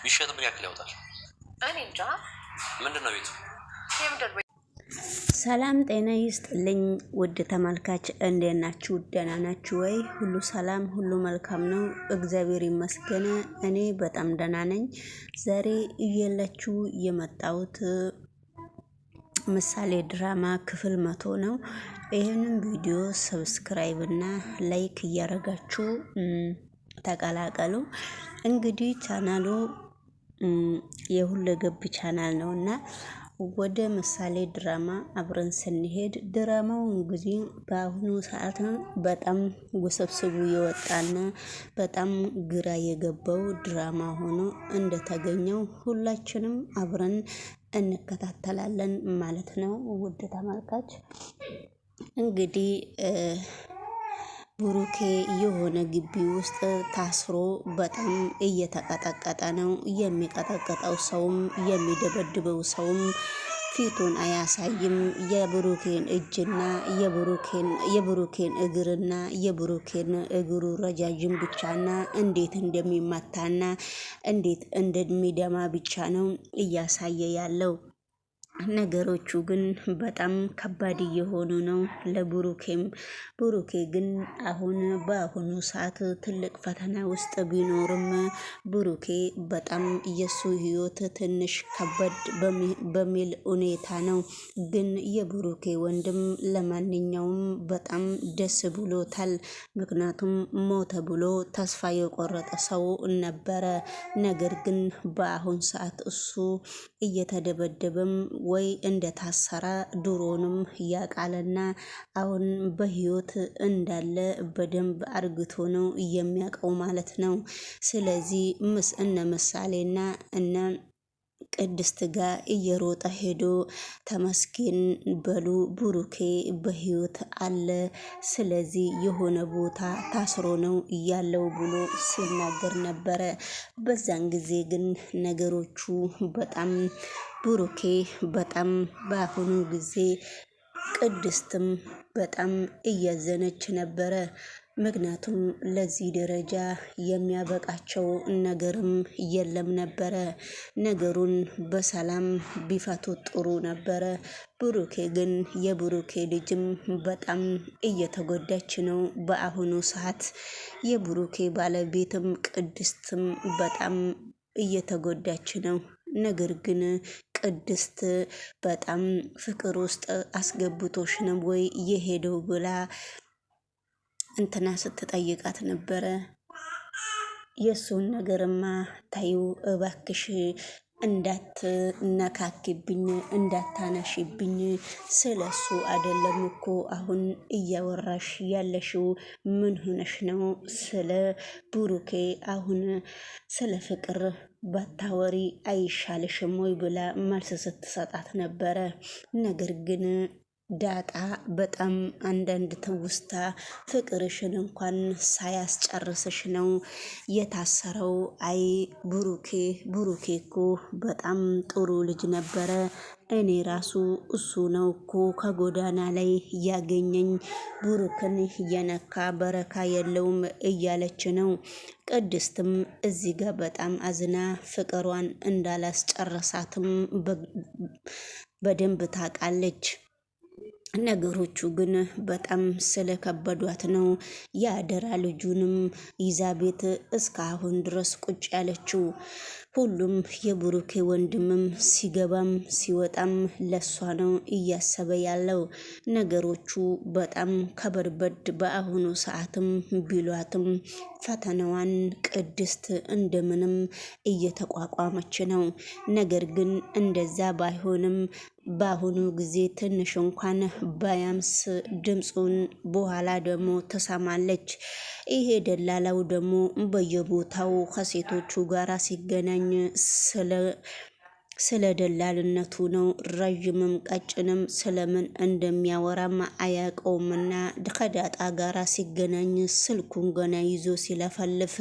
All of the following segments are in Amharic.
ቢሸጥ ምን ያክል ያወጣል? እኔ እንጃ። ምንድነው ቤቱ? ሰላም ጤና ይስጥልኝ ውድ ተመልካች፣ እንዴት ናችሁ? ደህና ናችሁ ወይ? ሁሉ ሰላም፣ ሁሉ መልካም ነው፣ እግዚአብሔር ይመስገን። እኔ በጣም ደህና ነኝ። ዛሬ እየላችሁ የመጣሁት ምሳሌ ድራማ ክፍል 100 ነው። ይህንን ቪዲዮ ሰብስክራይብ እና ላይክ እያደረጋችሁ ተቀላቀሉ። እንግዲህ ቻናሉ የሁለገብ ቻናል ነውና ወደ ምሳሌ ድራማ አብረን ስንሄድ ድራማው እንግዲህ በአሁኑ ሰዓት በጣም ውስብስቡ የወጣና በጣም ግራ የገባው ድራማ ሆኖ እንደተገኘው ሁላችንም አብረን እንከታተላለን ማለት ነው። ውድ ተመልካች እንግዲህ ብሩኬ የሆነ ግቢ ውስጥ ታስሮ በጣም እየተቀጠቀጠ ነው። የሚቀጠቀጠው ሰውም የሚደበድበው ሰውም ፊቱን አያሳይም። የብሩኬን እጅና የብሩኬን እግርና የብሩኬን እግሩ ረጃጅም ብቻና እንዴት እንደሚመታና እንዴት እንደሚደማ ብቻ ነው እያሳየ ያለው። ነገሮቹ ግን በጣም ከባድ እየሆኑ ነው ለብሩኬም። ብሩኬ ግን አሁን በአሁኑ ሰዓት ትልቅ ፈተና ውስጥ ቢኖርም ብሩኬ በጣም የሱ ህይወት ትንሽ ከበድ በሚል ሁኔታ ነው። ግን የብሩኬ ወንድም ለማንኛውም በጣም ደስ ብሎታል። ምክንያቱም ሞተ ብሎ ተስፋ የቆረጠ ሰው ነበረ። ነገር ግን በአሁን ሰዓት እሱ እየተደበደበም ወይ እንደታሰረ ድሮንም ያቃለና አሁን በህይወት እንዳለ በደንብ አርግቶ ነው የሚያውቀው ማለት ነው። ስለዚህ እነ ምሳሌና እነ ቅድስት ጋር እየሮጠ ሄዶ ተመስገን በሉ ብሩኬ በህይወት አለ፣ ስለዚህ የሆነ ቦታ ታስሮ ነው እያለው ብሎ ሲናገር ነበረ። በዛን ጊዜ ግን ነገሮቹ በጣም ብሩኬ በጣም በአሁኑ ጊዜ ቅድስትም በጣም እያዘነች ነበረ። ምክንያቱም ለዚህ ደረጃ የሚያበቃቸው ነገርም የለም ነበረ። ነገሩን በሰላም ቢፈቱ ጥሩ ነበረ። ብሩኬ ግን የብሩኬ ልጅም በጣም እየተጎዳች ነው በአሁኑ ሰዓት። የብሩኬ ባለቤትም ቅድስትም በጣም እየተጎዳች ነው። ነገር ግን ቅድስት በጣም ፍቅር ውስጥ አስገብቶሽ ነው ወይ የሄደው ብላ እንትና ስትጠይቃት ነበረ። የሱን ነገርማ ታዩ እባክሽ እንዳትነካኪብኝ እንዳታነሺብኝ፣ ስለሱ አይደለም እኮ አሁን እያወራሽ ያለሽው፣ ምን ሆነሽ ነው? ስለ ብሩኬ አሁን ስለ ፍቅር ባታወሪ አይሻልሽም ወይ ብላ መልስ ስትሰጣት ነበረ። ነገር ግን ዳጣ በጣም አንዳንድ ትውስታ ፍቅርሽን እንኳን ሳያስጨርስሽ ነው የታሰረው። አይ ብሩኬ እኮ በጣም ጥሩ ልጅ ነበረ። እኔ ራሱ እሱ ነው እኮ ከጎዳና ላይ ያገኘኝ፣ ብሩክን የነካ በረካ የለውም እያለች ነው። ቅድስትም እዚህ ጋር በጣም አዝና ፍቅሯን እንዳላስጨረሳትም በደንብ ታውቃለች። ነገሮቹ ግን በጣም ስለከበዷት ነው የአደራ ልጁንም ይዛ ቤት እስካሁን ድረስ ቁጭ ያለችው። ሁሉም የብሩኬ ወንድምም ሲገባም ሲወጣም ለሷ ነው እያሰበ ያለው። ነገሮቹ በጣም ከበድበድ በአሁኑ ሰዓትም ቢሏትም ፈተናዋን ቅድስት እንደምንም እየተቋቋመች ነው። ነገር ግን እንደዛ ባይሆንም በአሁኑ ጊዜ ትንሽ እንኳን ባያምስ ድምፁን በኋላ ደግሞ ትሰማለች። ይሄ ደላላው ደግሞ በየቦታው ከሴቶቹ ጋራ ሲገናኝ ስለ ደላልነቱ ነው። ረዥምም ቀጭንም ስለምን እንደሚያወራም አያውቀውምና ከዳጣ ጋራ ሲገናኝ ስልኩን ገና ይዞ ሲለፈልፍ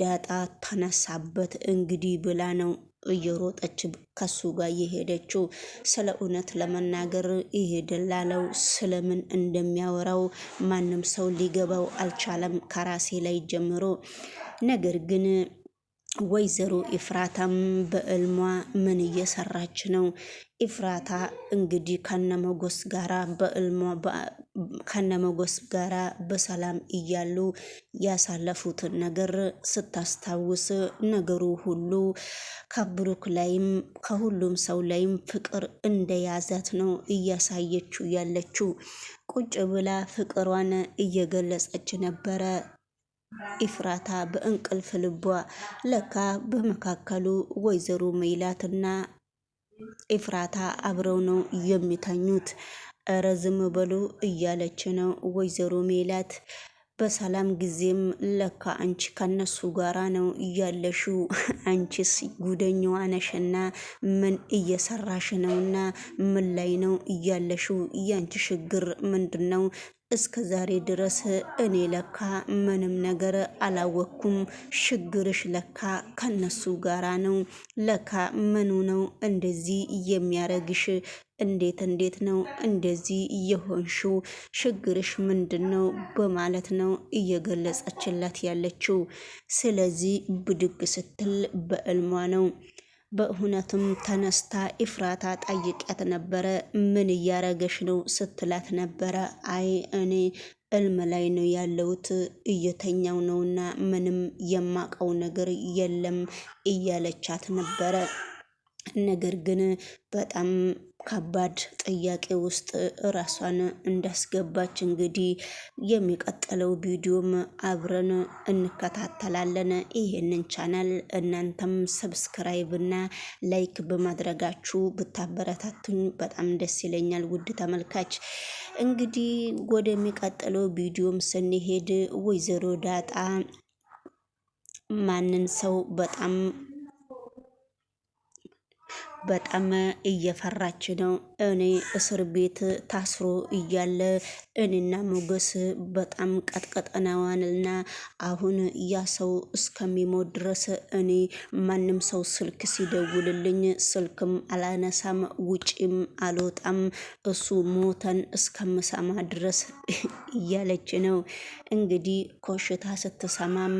ዳጣ ተነሳበት። እንግዲህ ብላ ነው እየሮጠች ከሱ ጋር የሄደችው። ስለ እውነት ለመናገር ይሄ ደላለው ስለምን እንደሚያወራው ማንም ሰው ሊገባው አልቻለም ከራሴ ላይ ጀምሮ። ነገር ግን ወይዘሮ ኢፍራታም በእልሟ ምን እየሰራች ነው? ኢፍራታ እንግዲህ ከነመጎስ ጋራ በሰላም እያሉ ያሳለፉትን ነገር ስታስታውስ ነገሩ ሁሉ ከብሩክ ላይም ከሁሉም ሰው ላይም ፍቅር እንደያዛት ነው እያሳየችው ያለችው። ቁጭ ብላ ፍቅሯን እየገለጸች ነበረ። ኢፍራታ በእንቅልፍ ልቧ ለካ በመካከሉ ወይዘሮ ሜላትና ኢፍራታ አብረው ነው የሚተኙት። እረ ዝም በሉ እያለች ነው ወይዘሮ ሜላት። በሰላም ጊዜም ለካ አንቺ ከነሱ ጋራ ነው እያለሽው፣ አንቺስ ጉደኛዋ ነሽና ምን እየሰራሽ ነውና ምን ላይ ነው እያለሽው? ያንቺ ችግር ምንድን ነው? እስከ ዛሬ ድረስ እኔ ለካ ምንም ነገር አላወቅኩም። ችግርሽ ለካ ከነሱ ጋራ ነው። ለካ ምኑ ነው እንደዚህ የሚያረግሽ? እንዴት ነው እንደዚህ የሆንሽው? ችግርሽ ምንድን ነው? በማለት ነው እየገለጸችላት ያለችው። ስለዚህ ብድግ ስትል በእልሟ ነው። በእውነትም ተነስታ ኢፍራታ ጠይቂያት ነበረ። ምን እያረገሽ ነው ስትላት ነበረ። አይ እኔ እልም ላይ ነው ያለሁት፣ እየተኛው ነውና ምንም የማቀው ነገር የለም እያለቻት ነበረ። ነገር ግን በጣም ከባድ ጥያቄ ውስጥ ራሷን እንዳስገባች እንግዲህ የሚቀጥለው ቪዲዮም አብረን እንከታተላለን። ይሄንን ቻናል እናንተም ሰብስክራይብ እና ላይክ በማድረጋችሁ ብታበረታቱኝ በጣም ደስ ይለኛል። ውድ ተመልካች እንግዲህ ወደሚቀጥለው ቪዲዮም ስንሄድ ወይዘሮ ዳጣ ማንን ሰው በጣም እየፈራች ነው። እኔ እስር ቤት ታስሮ እያለ እኔና ሞገስ በጣም ቀጥቀጠናዋንና አሁን ያ ሰው እስከሚሞት ድረስ እኔ ማንም ሰው ስልክ ሲደውልልኝ ስልክም አላነሳም፣ ውጪም አልወጣም፣ እሱ ሞተን እስከምሰማ ድረስ እያለች ነው። እንግዲህ ኮሽታ ስትሰማም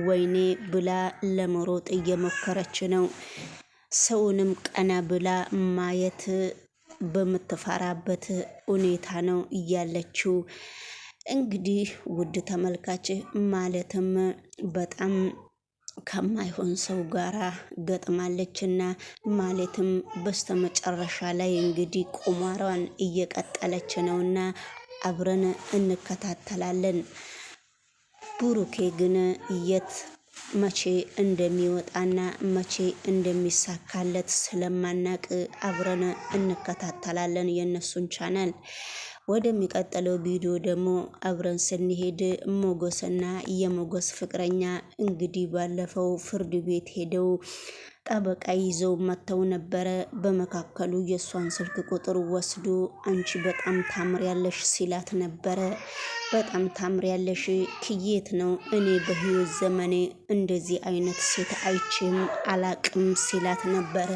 ወይኔ ብላ ለመሮጥ እየሞከረች ነው። ሰውንም ቀና ብላ ማየት በምትፈራበት ሁኔታ ነው እያለችው። እንግዲህ ውድ ተመልካች ማለትም በጣም ከማይሆን ሰው ጋራ ገጥማለችና ማለትም በስተመጨረሻ ላይ እንግዲህ ቁማሯን እየቀጠለች ነውና አብረን እንከታተላለን። ብሩኬ ግን መቼ እንደሚወጣና መቼ እንደሚሳካለት ስለማናቅ አብረን እንከታተላለን የነሱን ቻናል። ወደሚቀጥለው ቪዲዮ ደግሞ አብረን ስንሄድ ሞገስና የሞገስ ፍቅረኛ እንግዲህ ባለፈው ፍርድ ቤት ሄደው ጠበቃ ይዘው መጥተው ነበረ። በመካከሉ የእሷን ስልክ ቁጥር ወስዶ አንቺ በጣም ታምሪያለሽ ሲላት ነበረ። በጣም ታምሪያለሽ ክየት ነው? እኔ በህይወት ዘመኔ እንደዚህ አይነት ሴት አይቼም አላቅም ሲላት ነበረ።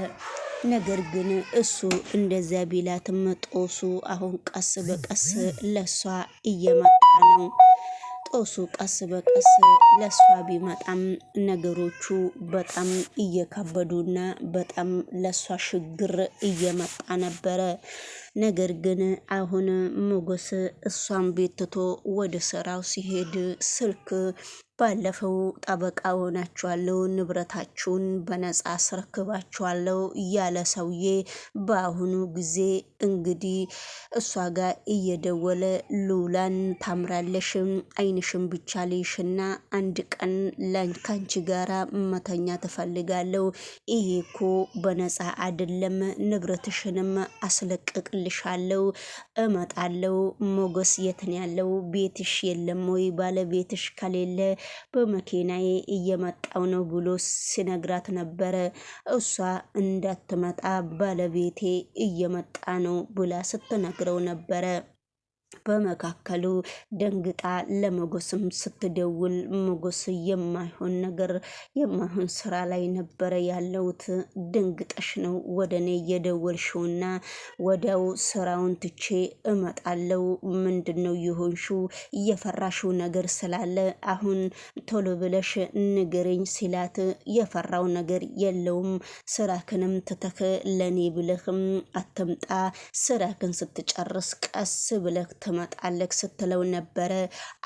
ነገር ግን እሱ እንደዚያ ቢላትም ጦሱ አሁን ቀስ በቀስ ለሷ እየመጣ ነው። ጦሱ ቀስ በቀስ ለሷ ቢመጣም ነገሮቹ በጣም እየከበዱና በጣም ለሷ ችግር እየመጣ ነበረ። ነገር ግን አሁን ሞገስ እሷን ቤት ትቶ ወደ ስራው ሲሄድ ስልክ ባለፈው ጠበቃ ሆናችኋለሁ፣ ንብረታችሁን በነጻ አስረክባችኋለሁ ያለ ሰውዬ በአሁኑ ጊዜ እንግዲህ እሷ ጋር እየደወለ ሉላን ታምራለሽ፣ አይንሽን ብቻ ልይሽና አንድ ቀን ከአንቺ ጋራ መተኛ ትፈልጋለሁ። ይሄ እኮ በነጻ አይደለም፣ ንብረትሽንም አስለቅቅልሻለሁ፣ እመጣለሁ። ሞገስ የትን ያለው ቤትሽ የለም ወይ? ባለቤትሽ ከሌለ በመኪናዬ እየመጣው ነው ብሎ ሲነግራት ነበረ። እሷ እንዳትመጣ ባለቤቴ እየመጣ ነው ብላ ስትነግረው ነበረ። በመካከሉ ደንግጣ ለመጎስም ስትደውል መጎስ የማይሆን ነገር የማይሆን ስራ ላይ ነበረ ያለውት፣ ድንግጠሽ ነው ወደ እኔ የደወልሽውና ወዲያው ስራውን ትቼ እመጣለው፣ ምንድነው የሆንሽው? እየፈራሽው ነገር ስላለ አሁን ቶሎ ብለሽ ንገረኝ ሲላት የፈራው ነገር የለውም፣ ስራክንም ትተህ ለኔ ብለህም አትምጣ፣ ስራክን ስትጨርስ ቀስ ብለህ ትመጣለህ ስትለው ነበረ።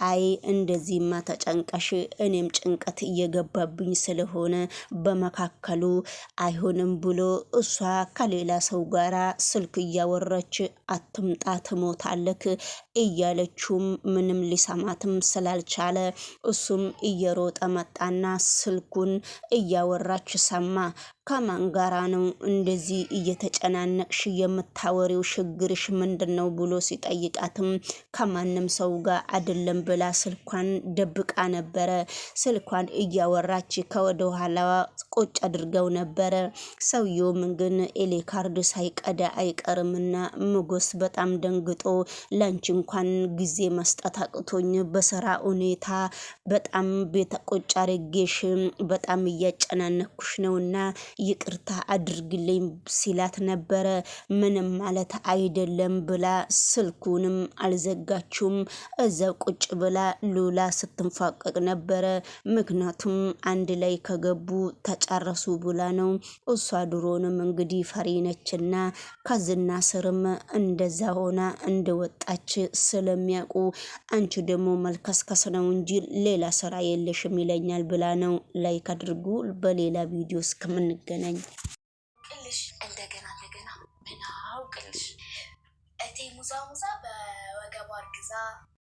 አይ እንደዚህማ ተጨንቀሽ እኔም ጭንቀት እየገባብኝ ስለሆነ በመካከሉ አይሆንም ብሎ እሷ ከሌላ ሰው ጋራ ስልክ እያወራች አትምጣ ትሞታለክ እያለችውም ምንም ሊሰማትም ስላልቻለ እሱም እየሮጠ መጣና ስልኩን እያወራች ሰማ። ከማን ጋራ ነው እንደዚህ እየተጨናነቅሽ የምታወሪው? ችግርሽ ምንድነው ብሎ ሲጠይቃትም ከማንም ሰው ጋር አይደለም ብላ ስልኳን ደብቃ ነበረ። ስልኳን እያወራች ከወደ ኋላዋ ቁጭ አድርገው ነበረ። ሰውየውም ግን ኤሌ ካርድ ሳይቀዳ አይቀርምና መጎስ በጣም ደንግጦ ላንቺ እንኳን ጊዜ መስጠት አቅቶኝ በስራ ሁኔታ በጣም ቤት ቁጭ አድርጌሽ በጣም እያጨናነኩሽ ነውና ይቅርታ አድርግልኝ ሲላት ነበረ። ምንም ማለት አይደለም ብላ ስልኩንም አልዘጋችውም። እዛው ቁጭ ብላ ሉላ ስትንፋቀቅ ነበረ። ምክንያቱም አንድ ላይ ከገቡ ተጨረሱ ብላ ነው። እሷ ድሮንም እንግዲህ ፈሪ ነችና ከዝና ስርም እንደዛ ሆና እንደወጣች ስለሚያውቁ አንቺ ደግሞ መልከስከስ ነው እንጂ ሌላ ስራ የለሽም ይለኛል ብላ ነው። ላይክ አድርጉ። በሌላ ቪዲዮ እስከምንገናኝ ቅልሽ እንደገና ምን አውቅልሽ እቴ ሙዛ በወገቧ አርግዛ